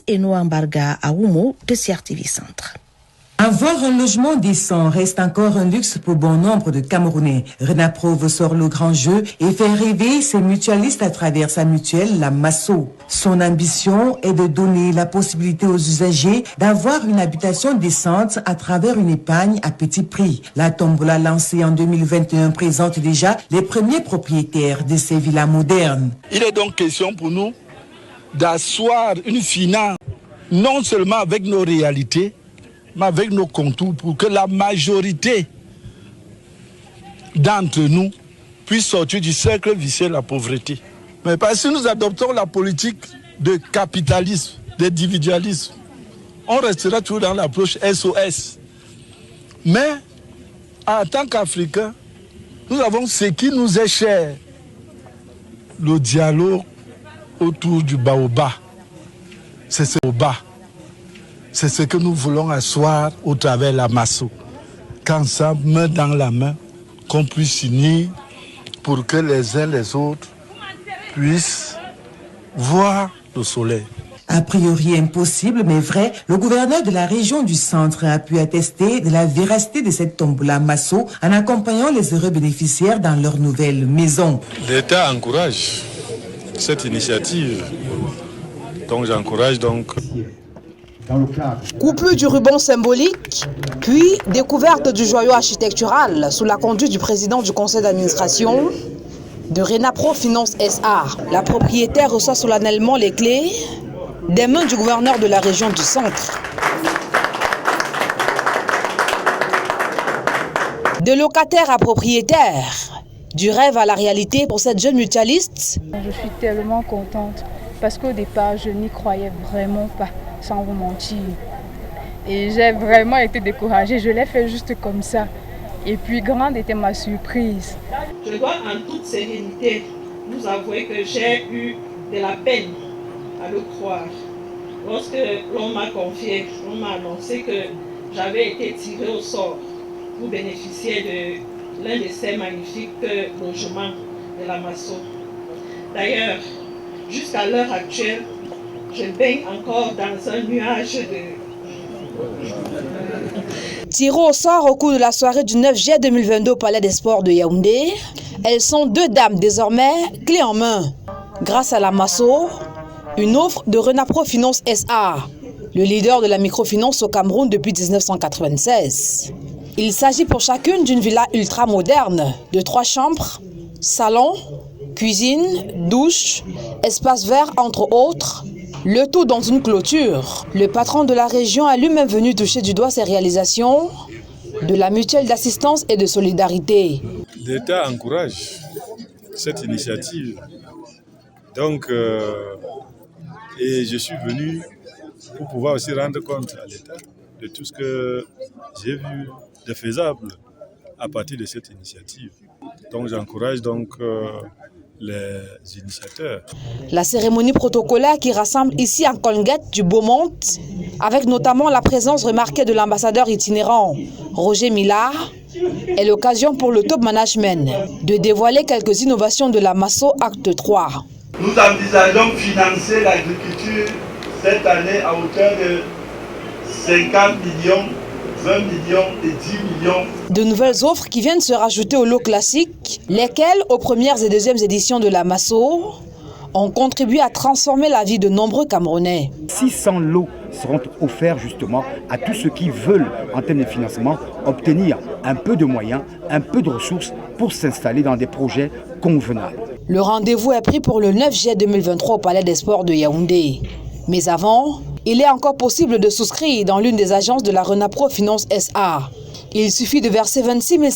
et Noambarga Aoumo de CRTV Centre. Avoir un logement décent reste encore un luxe pour bon nombre de Camerounais. Renapro sort le grand jeu et fait rêver ses mutualistes à travers sa mutuelle, la Masso. Son ambition est de donner la possibilité aux usagers d'avoir une habitation décente à travers une épargne à petit prix. La tombola lancée en 2021 présente déjà les premiers propriétaires de ces villas modernes. Il est donc question pour nous d'asseoir une finance non seulement avec nos réalités, mais avec nos contours pour que la majorité d'entre nous puisse sortir du cercle vicieux de la pauvreté. Mais parce que nous adoptons la politique de capitalisme, d'individualisme, on restera toujours dans l'approche SOS. Mais en tant qu'Africains, nous avons ce qui nous est cher, le dialogue autour du baobab. C'est ce baobab. C'est ce que nous voulons asseoir au travers de la Masso. Qu'ensemble, main dans la main, qu'on puisse unir pour que les uns les autres puissent voir le soleil. A priori impossible, mais vrai, le gouverneur de la région du centre a pu attester de la véracité de cette tombola Masso en accompagnant les heureux bénéficiaires dans leur nouvelle maison. L'État encourage cette initiative, donc j'encourage donc. Coupure du ruban symbolique, puis découverte du joyau architectural sous la conduite du président du conseil d'administration de Renapro Finance SA. La propriétaire reçoit solennellement les clés des mains du gouverneur de la région du centre. De locataire à propriétaire, du rêve à la réalité pour cette jeune mutualiste. Je suis tellement contente parce qu'au départ, je n'y croyais vraiment pas, sans vous mentir. Et j'ai vraiment été découragée, je l'ai fait juste comme ça. Et puis grande était ma surprise. Je dois en toute sérénité vous avouer que j'ai eu de la peine à le croire. Lorsque l'on m'a confié, on m'a annoncé que j'avais été tirée au sort pour bénéficier de l'un de ces magnifiques logements de la Masso. D'ailleurs, jusqu'à l'heure actuelle, je baigne encore dans un nuage de... Tirées au sort au cours de la soirée du 9 juillet 2022 au Palais des Sports de Yaoundé, elles sont deux dames désormais clés en main. Grâce à la Masso, une offre de Renapro Finance SA, le leader de la microfinance au Cameroun depuis 1996. Il s'agit pour chacune d'une villa ultra moderne de 3 chambres, salon, cuisine, douche, espace vert entre autres, le tout dans une clôture. Le patron de la région est lui-même venu toucher du doigt ces réalisations de la mutuelle d'assistance et de solidarité. L'État encourage cette initiative. Donc, et je suis venu pour pouvoir aussi rendre compte à l'État de tout ce que j'ai vu de faisable à partir de cette initiative. Donc, j'encourage donc les initiateurs. La cérémonie protocolaire qui rassemble ici en Colguette du Beaumont, avec notamment la présence remarquée de l'ambassadeur itinérant Roger Millard, est l'occasion pour le top management de dévoiler quelques innovations de la Masso Acte 3. Nous envisageons financer l'agriculture cette année à hauteur de 50 millions, 20 millions et 10 millions. De nouvelles offres qui viennent se rajouter au lot classique, lesquelles, aux premières et deuxièmes éditions de la Masso, ont contribué à transformer la vie de nombreux Camerounais. 600 lots seront offerts justement à tous ceux qui veulent, en termes de financement, obtenir un peu de moyens, un peu de ressources pour s'installer dans des projets convenables. Le rendez-vous est pris pour le 9 juillet 2023 au Palais des Sports de Yaoundé. Mais avant, il est encore possible de souscrire dans l'une des agences de la Renapro Finance SA. Il suffit de verser 26 500